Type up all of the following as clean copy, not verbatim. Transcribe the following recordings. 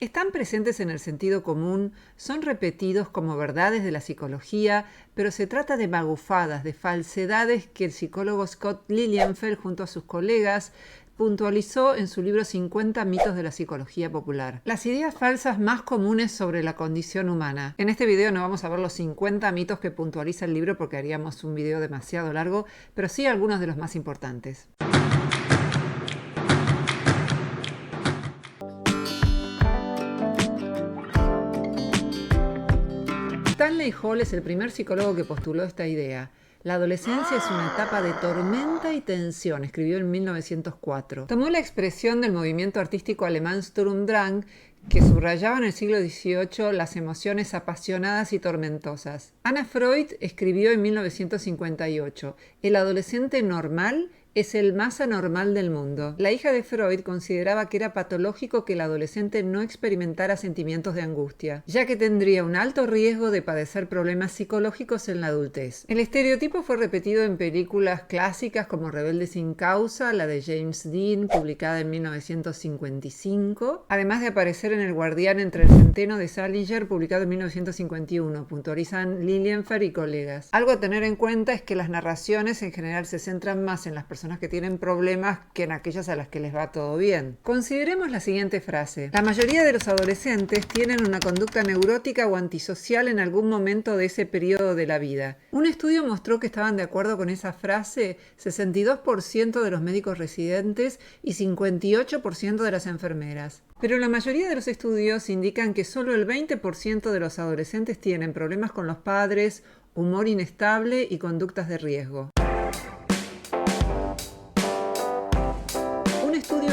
Están presentes en el sentido común, son repetidos como verdades de la psicología, pero se trata de magufadas, de falsedades que el psicólogo Scott Lilienfeld, junto a sus colegas, puntualizó en su libro 50 mitos de la psicología popular. Las ideas falsas más comunes sobre la condición humana. En este video no vamos a ver los 50 mitos que puntualiza el libro porque haríamos un video demasiado largo, pero sí algunos de los más importantes. Stanley Hall es el primer psicólogo que postuló esta idea. La adolescencia es una etapa de tormenta y tensión, escribió en 1904. Tomó la expresión del movimiento artístico alemán Sturm und Drang, que subrayaba en el siglo XVIII las emociones apasionadas y tormentosas. Anna Freud escribió en 1958, el adolescente normal es el más anormal del mundo. La hija de Freud consideraba que era patológico que el adolescente no experimentara sentimientos de angustia, ya que tendría un alto riesgo de padecer problemas psicológicos en la adultez. El estereotipo fue repetido en películas clásicas como Rebelde sin causa, la de James Dean, publicada en 1955, además de aparecer en El guardián entre el centeno de Salinger, publicado en 1951, puntualizan Lilienfeld y colegas. Algo a tener en cuenta es que las narraciones en general se centran más en las personas que tienen problemas que en aquellas a las que les va todo bien. Consideremos la siguiente frase. La mayoría de los adolescentes tienen una conducta neurótica o antisocial en algún momento de ese periodo de la vida. Un estudio mostró que estaban de acuerdo con esa frase 62% de los médicos residentes y 58% de las enfermeras. Pero la mayoría de los estudios indican que solo el 20% de los adolescentes tienen problemas con los padres, humor inestable y conductas de riesgo.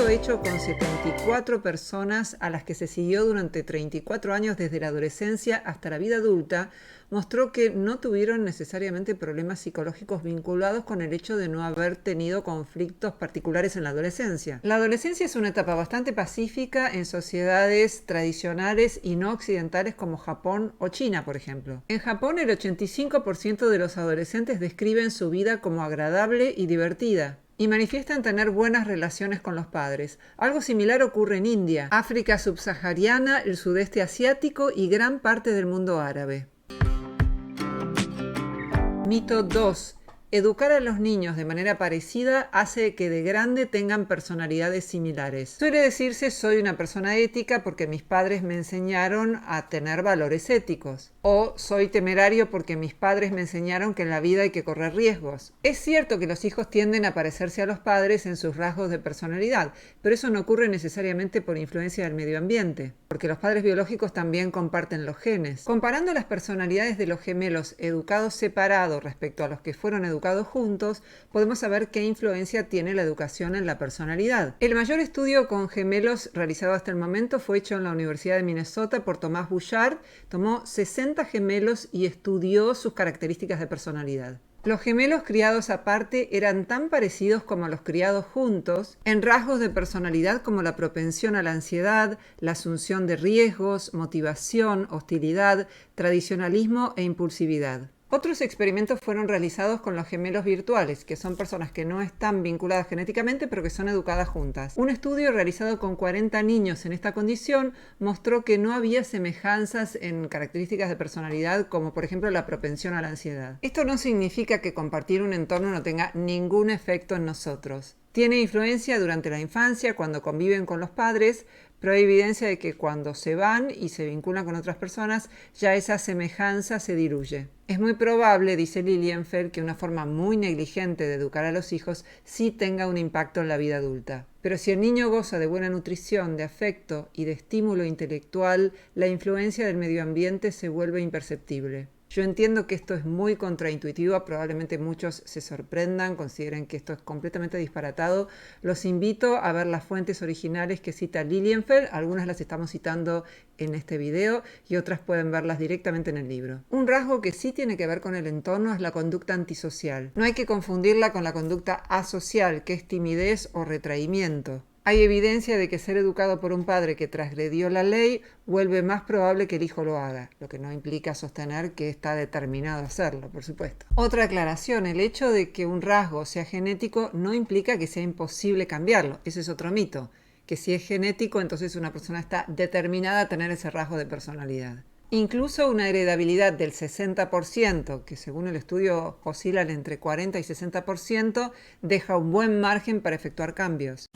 Hecho con 74 personas a las que se siguió durante 34 años desde la adolescencia hasta la vida adulta, mostró que no tuvieron necesariamente problemas psicológicos vinculados con el hecho de no haber tenido conflictos particulares en la adolescencia. La adolescencia es una etapa bastante pacífica en sociedades tradicionales y no occidentales como Japón o China, por ejemplo. En Japón, el 85% de los adolescentes describen su vida como agradable y divertida, y manifiestan tener buenas relaciones con los padres. Algo similar ocurre en India, África subsahariana, el sudeste asiático y gran parte del mundo árabe. Mito 2. Educar a los niños de manera parecida hace que de grande tengan personalidades similares. Suele decirse soy una persona ética porque mis padres me enseñaron a tener valores éticos. O soy temerario porque mis padres me enseñaron que en la vida hay que correr riesgos. Es cierto que los hijos tienden a parecerse a los padres en sus rasgos de personalidad, pero eso no ocurre necesariamente por influencia del medio ambiente, porque los padres biológicos también comparten los genes. Comparando las personalidades de los gemelos educados separados respecto a los que fueron educados juntos, podemos saber qué influencia tiene la educación en la personalidad. El mayor estudio con gemelos realizado hasta el momento fue hecho en la Universidad de Minnesota por Thomas Bouchard. Tomó 60 gemelos y estudió sus características de personalidad. Los gemelos criados aparte eran tan parecidos como los criados juntos en rasgos de personalidad como la propensión a la ansiedad, la asunción de riesgos, motivación, hostilidad, tradicionalismo e impulsividad. Otros experimentos fueron realizados con los gemelos virtuales, que son personas que no están vinculadas genéticamente pero que son educadas juntas. Un estudio realizado con 40 niños en esta condición mostró que no había semejanzas en características de personalidad como por ejemplo la propensión a la ansiedad. Esto no significa que compartir un entorno no tenga ningún efecto en nosotros. Tiene influencia durante la infancia cuando conviven con los padres, pero hay evidencia de que cuando se van y se vinculan con otras personas, ya esa semejanza se diluye. Es muy probable, dice Lilienfeld, que una forma muy negligente de educar a los hijos sí tenga un impacto en la vida adulta. Pero si el niño goza de buena nutrición, de afecto y de estímulo intelectual, la influencia del medio ambiente se vuelve imperceptible. Yo entiendo que esto es muy contraintuitivo, probablemente muchos se sorprendan, consideren que esto es completamente disparatado. Los invito a ver las fuentes originales que cita Lilienfeld, algunas las estamos citando en este video y otras pueden verlas directamente en el libro. Un rasgo que sí tiene que ver con el entorno es la conducta antisocial. No hay que confundirla con la conducta asocial, que es timidez o retraimiento. Hay evidencia de que ser educado por un padre que transgredió la ley vuelve más probable que el hijo lo haga, lo que no implica sostener que está determinado a hacerlo, por supuesto. Otra aclaración, el hecho de que un rasgo sea genético no implica que sea imposible cambiarlo, ese es otro mito. que si es genético, entonces una persona está determinada a tener ese rasgo de personalidad. Incluso una heredabilidad del 60%, que según el estudio oscilan entre 40 y 60%, deja un buen margen para efectuar cambios.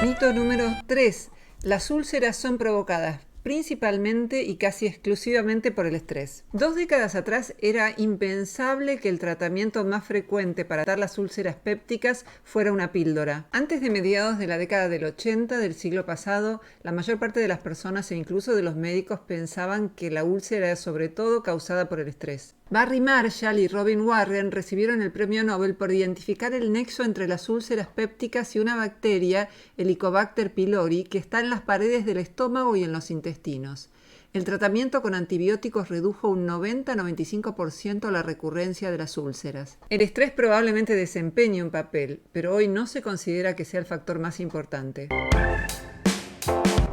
Mito número 3. Las úlceras son provocadas principalmente y casi exclusivamente por el estrés. 2 décadas atrás era impensable que el tratamiento más frecuente para tratar las úlceras pépticas fuera una píldora. Antes de mediados de la década del 80 del siglo pasado, la mayor parte de las personas e incluso de los médicos pensaban que la úlcera era sobre todo causada por el estrés. Barry Marshall y Robin Warren recibieron el premio Nobel por identificar el nexo entre las úlceras pépticas y una bacteria, Helicobacter pylori, que está en las paredes del estómago y en los intestinos. El tratamiento con antibióticos redujo un 90-95% la recurrencia de las úlceras. El estrés probablemente desempeña un papel, pero hoy no se considera que sea el factor más importante.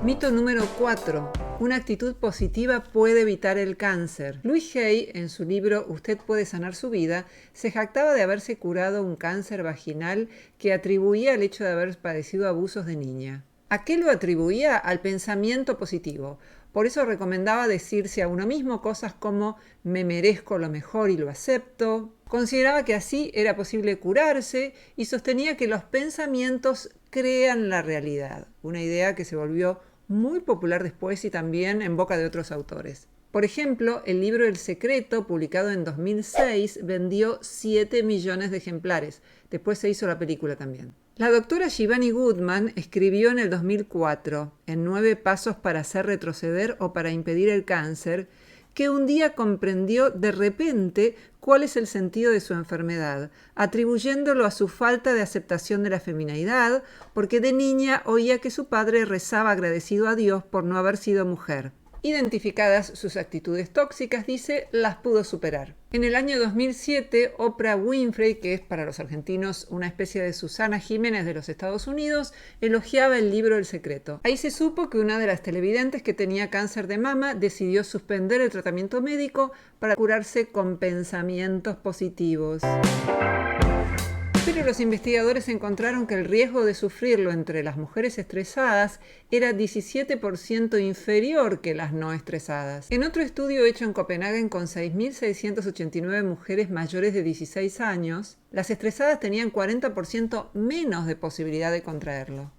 Mito número 4. Una actitud positiva puede evitar el cáncer. Louise Hay, en su libro Usted puede sanar su vida, se jactaba de haberse curado un cáncer vaginal que atribuía al hecho de haber padecido abusos de niña. ¿A qué lo atribuía? Al pensamiento positivo. Por eso recomendaba decirse a uno mismo cosas como me merezco lo mejor y lo acepto. Consideraba que así era posible curarse y sostenía que los pensamientos crean la realidad, una idea que se volvió muy popular después y también en boca de otros autores. Por ejemplo, el libro El Secreto, publicado en 2006, vendió 7 millones de ejemplares. Después se hizo la película también. La doctora Shivani Goodman escribió en el 2004, en 9 pasos para hacer retroceder o para impedir el cáncer, que un día comprendió de repente cuál es el sentido de su enfermedad, atribuyéndolo a su falta de aceptación de la femineidad, porque de niña oía que su padre rezaba agradecido a Dios por no haber sido mujer. Identificadas sus actitudes tóxicas, dice, las pudo superar. En el año 2007, Oprah Winfrey, que es para los argentinos una especie de Susana Jiménez de los Estados Unidos, elogiaba el libro El Secreto. Ahí se supo que una de las televidentes que tenía cáncer de mama decidió suspender el tratamiento médico para curarse con pensamientos positivos. Pero los investigadores encontraron que el riesgo de sufrirlo entre las mujeres estresadas era 17% inferior que las no estresadas. En otro estudio hecho en Copenhague con 6.689 mujeres mayores de 16 años, las estresadas tenían 40% menos de posibilidad de contraerlo.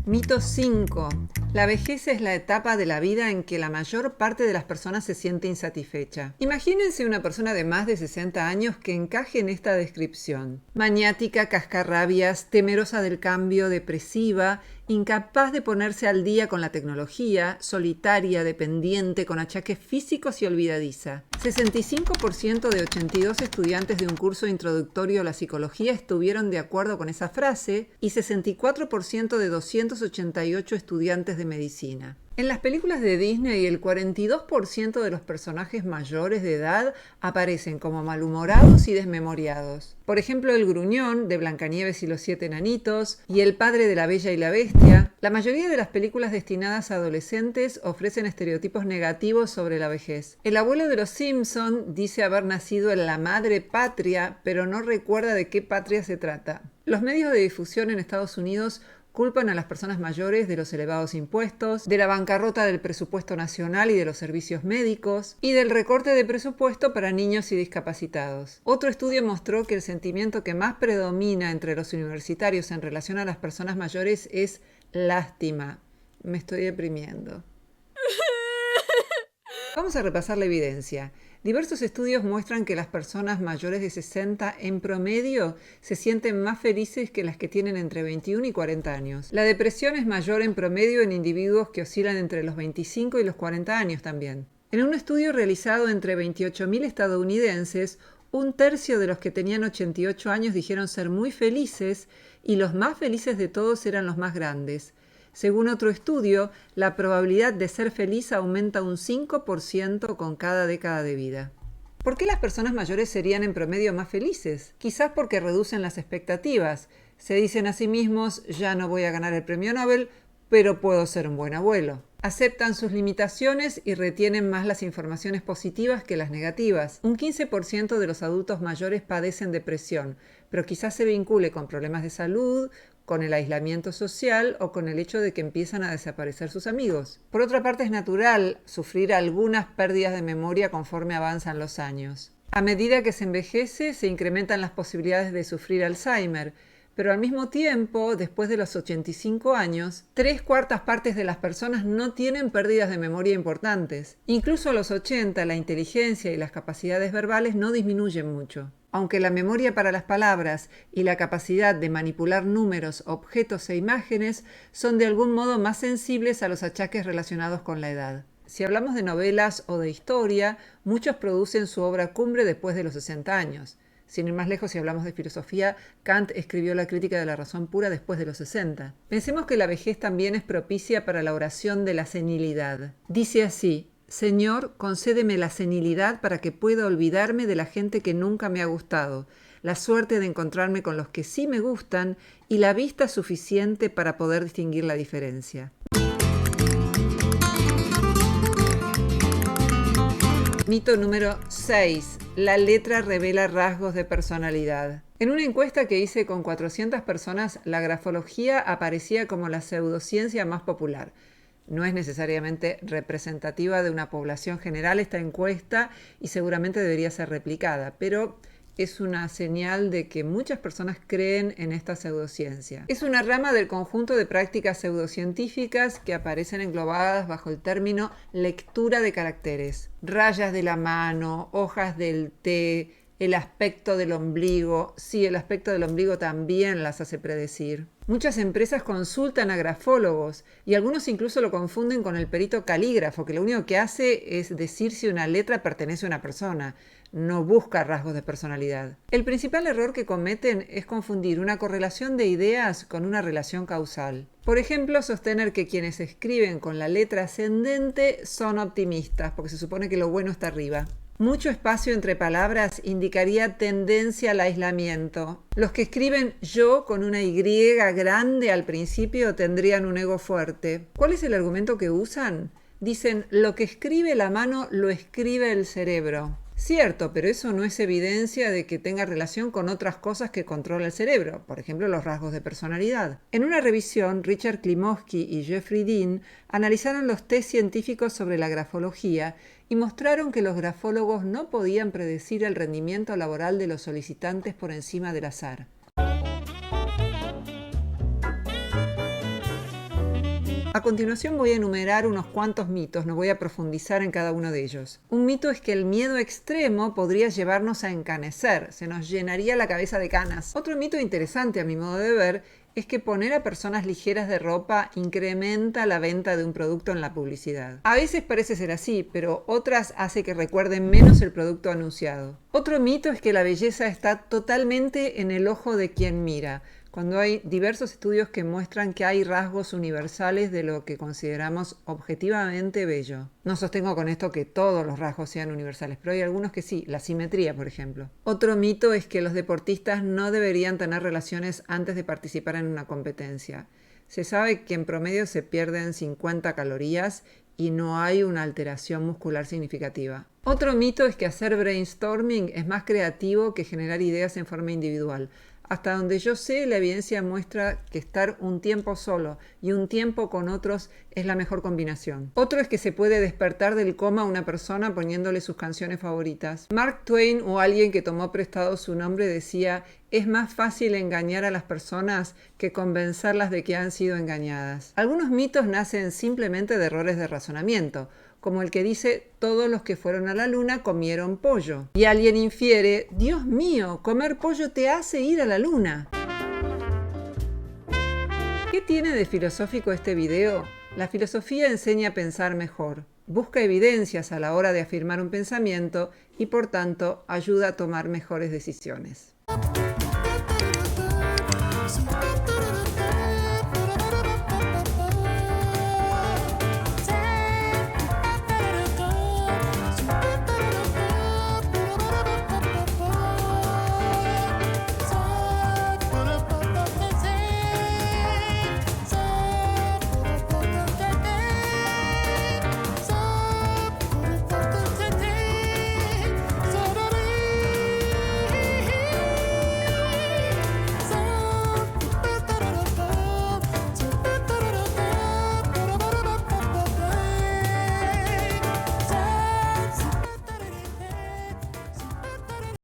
Mito 5. La vejez es la etapa de la vida en que la mayor parte de las personas se siente insatisfecha. Imagínense una persona de más de 60 años que encaje en esta descripción. Maniática, cascarrabias, temerosa del cambio, depresiva, incapaz de ponerse al día con la tecnología, solitaria, dependiente, con achaques físicos y olvidadiza. 65% de 82 estudiantes de un curso introductorio a la psicología estuvieron de acuerdo con esa frase y 64% de 288 estudiantes de medicina. En las películas de Disney, el 42% de los personajes mayores de edad aparecen como malhumorados y desmemoriados. Por ejemplo, el gruñón de Blancanieves y los 7 enanitos y el padre de La Bella y la Bestia. La mayoría de las películas destinadas a adolescentes ofrecen estereotipos negativos sobre la vejez. El abuelo de los Simpson dice haber nacido en la madre patria, pero no recuerda de qué patria se trata. Los medios de difusión en Estados Unidos culpan a las personas mayores de los elevados impuestos, de la bancarrota del presupuesto nacional y de los servicios médicos, y del recorte de presupuesto para niños y discapacitados. Otro estudio mostró que el sentimiento que más predomina entre los universitarios en relación a las personas mayores es lástima. Me estoy deprimiendo. Vamos a repasar la evidencia. Diversos estudios muestran que las personas mayores de 60 en promedio se sienten más felices que las que tienen entre 21 y 40 años. La depresión es mayor en promedio en individuos que oscilan entre los 25 y los 40 años también. En un estudio realizado entre 28.000 estadounidenses, un tercio de los que tenían 88 años dijeron ser muy felices y los más felices de todos eran los más grandes. Según otro estudio, la probabilidad de ser feliz aumenta un 5% con cada década de vida. ¿Por qué las personas mayores serían en promedio más felices? Quizás porque reducen las expectativas. Se dicen a sí mismos, ya no voy a ganar el premio Nobel, pero puedo ser un buen abuelo. Aceptan sus limitaciones y retienen más las informaciones positivas que las negativas. Un 15% de los adultos mayores padecen depresión, pero quizás se vincule con problemas de salud, con el aislamiento social o con el hecho de que empiezan a desaparecer sus amigos. Por otra parte, es natural sufrir algunas pérdidas de memoria conforme avanzan los años. A medida que se envejece, se incrementan las posibilidades de sufrir Alzheimer, pero al mismo tiempo, después de los 85 años, 3/4 partes de las personas no tienen pérdidas de memoria importantes. Incluso a los 80, la inteligencia y las capacidades verbales no disminuyen mucho. Aunque la memoria para las palabras y la capacidad de manipular números, objetos e imágenes son de algún modo más sensibles a los achaques relacionados con la edad. Si hablamos de novelas o de historia, muchos producen su obra cumbre después de los 60 años. Sin ir más lejos, si hablamos de filosofía, Kant escribió la Crítica de la razón pura después de los 60. Pensemos que la vejez también es propicia para la oración de la senilidad. Dice así: Señor, concédeme la senilidad para que pueda olvidarme de la gente que nunca me ha gustado, la suerte de encontrarme con los que sí me gustan y la vista suficiente para poder distinguir la diferencia. Mito número 6. La letra revela rasgos de personalidad. En una encuesta que hice con 400 personas, la grafología aparecía como la pseudociencia más popular. No es necesariamente representativa de una población general esta encuesta y seguramente debería ser replicada, pero es una señal de que muchas personas creen en esta pseudociencia. Es una rama del conjunto de prácticas pseudocientíficas que aparecen englobadas bajo el término lectura de caracteres. Rayas de la mano, hojas del té, el aspecto del ombligo. Sí, el aspecto del ombligo también las hace predecir. Muchas empresas consultan a grafólogos y algunos incluso lo confunden con el perito calígrafo, que lo único que hace es decir si una letra pertenece a una persona. No busca rasgos de personalidad. El principal error que cometen es confundir una correlación de ideas con una relación causal. Por ejemplo, sostener que quienes escriben con la letra ascendente son optimistas, porque se supone que lo bueno está arriba. Mucho espacio entre palabras indicaría tendencia al aislamiento. Los que escriben yo con una Y grande al principio tendrían un ego fuerte. ¿Cuál es el argumento que usan? Dicen, lo que escribe la mano lo escribe el cerebro. Cierto, pero eso no es evidencia de que tenga relación con otras cosas que controla el cerebro, por ejemplo los rasgos de personalidad. En una revisión, Richard Klimovsky y Jeffrey Dean analizaron los test científicos sobre la grafología y mostraron que los grafólogos no podían predecir el rendimiento laboral de los solicitantes por encima del azar. A continuación voy a enumerar unos cuantos mitos, no voy a profundizar en cada uno de ellos. Un mito es que el miedo extremo podría llevarnos a encanecer, se nos llenaría la cabeza de canas. Otro mito interesante a mi modo de ver es que poner a personas ligeras de ropa incrementa la venta de un producto en la publicidad. A veces parece ser así, pero otras hace que recuerden menos el producto anunciado. Otro mito es que la belleza está totalmente en el ojo de quien mira, cuando hay diversos estudios que muestran que hay rasgos universales de lo que consideramos objetivamente bello. No sostengo con esto que todos los rasgos sean universales, pero hay algunos que sí, la simetría, por ejemplo. Otro mito es que los deportistas no deberían tener relaciones antes de participar en una competencia. Se sabe que en promedio se pierden 50 calorías y no hay una alteración muscular significativa. Otro mito es que hacer brainstorming es más creativo que generar ideas en forma individual. Hasta donde yo sé, la evidencia muestra que estar un tiempo solo y un tiempo con otros es la mejor combinación. Otro es que se puede despertar del coma a una persona poniéndole sus canciones favoritas. Mark Twain, o alguien que tomó prestado su nombre, decía: es más fácil engañar a las personas que convencerlas de que han sido engañadas. Algunos mitos nacen simplemente de errores de razonamiento, como el que dice todos los que fueron a la luna comieron pollo. Y alguien infiere, Dios mío, comer pollo te hace ir a la luna. ¿Qué tiene de filosófico este video? La filosofía enseña a pensar mejor, busca evidencias a la hora de afirmar un pensamiento y por tanto ayuda a tomar mejores decisiones.